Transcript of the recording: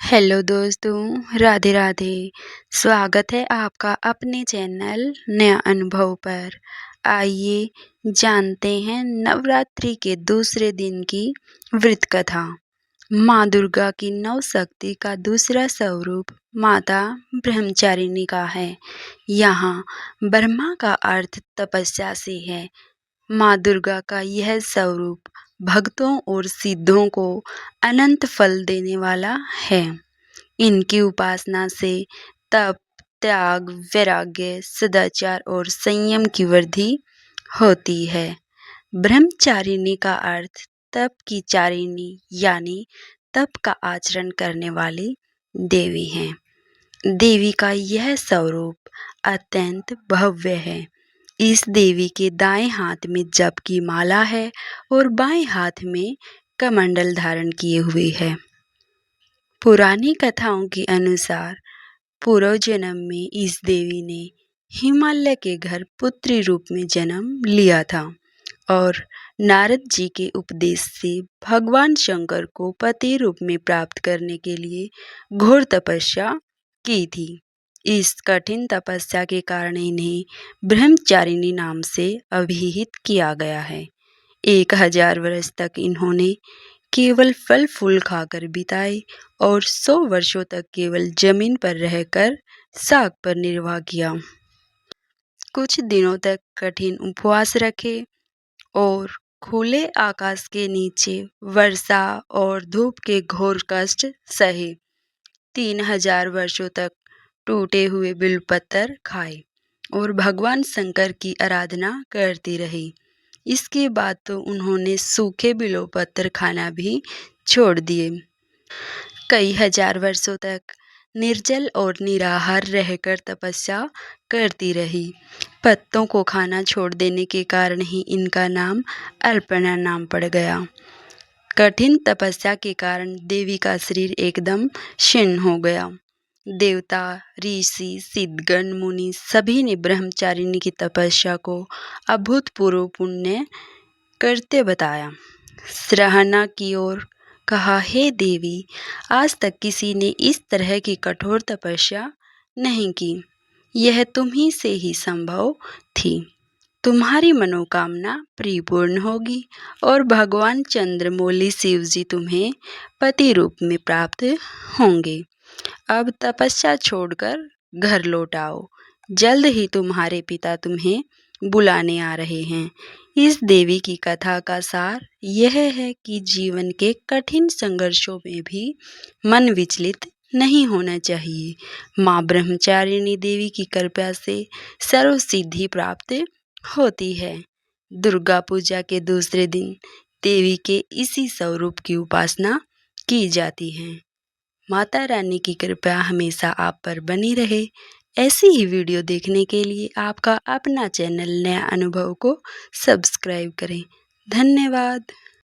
Hello दोस्तों, राधे राधे। स्वागत है आपका अपने चैनल नया अनुभव पर। आइए जानते हैं नवरात्रि के दूसरे दिन की व्रत कथा। माँ दुर्गा की नौ शक्ति का दूसरा स्वरूप माता ब्रह्मचारिणी का है। यहाँ ब्रह्मा का अर्थ तपस्या से है। माँ दुर्गा का यह स्वरूप भक्तों और सिद्धों को अनंत फल देने वाला है। इनकी उपासना से तप, त्याग, वैराग्य, सदाचार और संयम की वृद्धि होती है। ब्रह्मचारिणी का अर्थ तप की चारिणी यानी तप का आचरण करने वाली देवी है। देवी का यह स्वरूप अत्यंत भव्य है। इस देवी के दाएं हाथ में जप की माला है और बाएं हाथ में कमंडल धारण किए हुए है। पुरानी कथाओं के अनुसार पूर्व जन्म में इस देवी ने हिमालय के घर पुत्री रूप में जन्म लिया था और नारद जी के उपदेश से भगवान शंकर को पति रूप में प्राप्त करने के लिए घोर तपस्या की थी। इस कठिन तपस्या के कारण इन्हें ब्रह्मचारिणी नाम से अभिहित किया गया है। 1000 वर्ष तक इन्होंने केवल फल फूल खाकर बिताए और 100 वर्षों तक केवल जमीन पर रहकर साग पर निर्वाह किया। कुछ दिनों तक कठिन उपवास रखे और खुले आकाश के नीचे वर्षा और धूप के घोर कष्ट सहे। 3000 वर्षों तक टूटे हुए बिलपत्र खाए और भगवान शंकर की आराधना करती रही। इसके बाद तो उन्होंने सूखे बिलोपत्र खाना भी छोड़ दिए। कई हजार वर्षों तक निर्जल और निराहार रहकर तपस्या करती रही। पत्तों को खाना छोड़ देने के कारण ही इनका नाम अल्पना नाम पड़ गया। कठिन तपस्या के कारण देवी का शरीर एकदम क्षीण हो गया। देवता, ऋषि, सिद्धगण, मुनि सभी ने ब्रह्मचारिणी की तपस्या को अभूतपूर्व पुण्य करते बताया। सराहना की और कहा, हे देवी, आज तक किसी ने इस तरह की कठोर तपस्या नहीं की। यह तुम ही से ही संभव थी। तुम्हारी मनोकामना परिपूर्ण होगी और भगवान चंद्रमौली शिव जी तुम्हें पति रूप में प्राप्त होंगे। अब तपस्या छोड़कर घर लौट आओ। जल्द ही तुम्हारे पिता तुम्हें बुलाने आ रहे हैं। इस देवी की कथा का सार यह है कि जीवन के कठिन संघर्षों में भी मन विचलित नहीं होना चाहिए। माँ ब्रह्मचारिणी देवी की कृपा से सर्व सिद्धि प्राप्त होती है। दुर्गा पूजा के दूसरे दिन देवी के इसी स्वरूप की उपासना की जाती है। माता रानी की कृपा हमेशा आप पर बनी रहे। ऐसी ही वीडियो देखने के लिए आपका अपना चैनल नया अनुभव को सब्सक्राइब करें। धन्यवाद।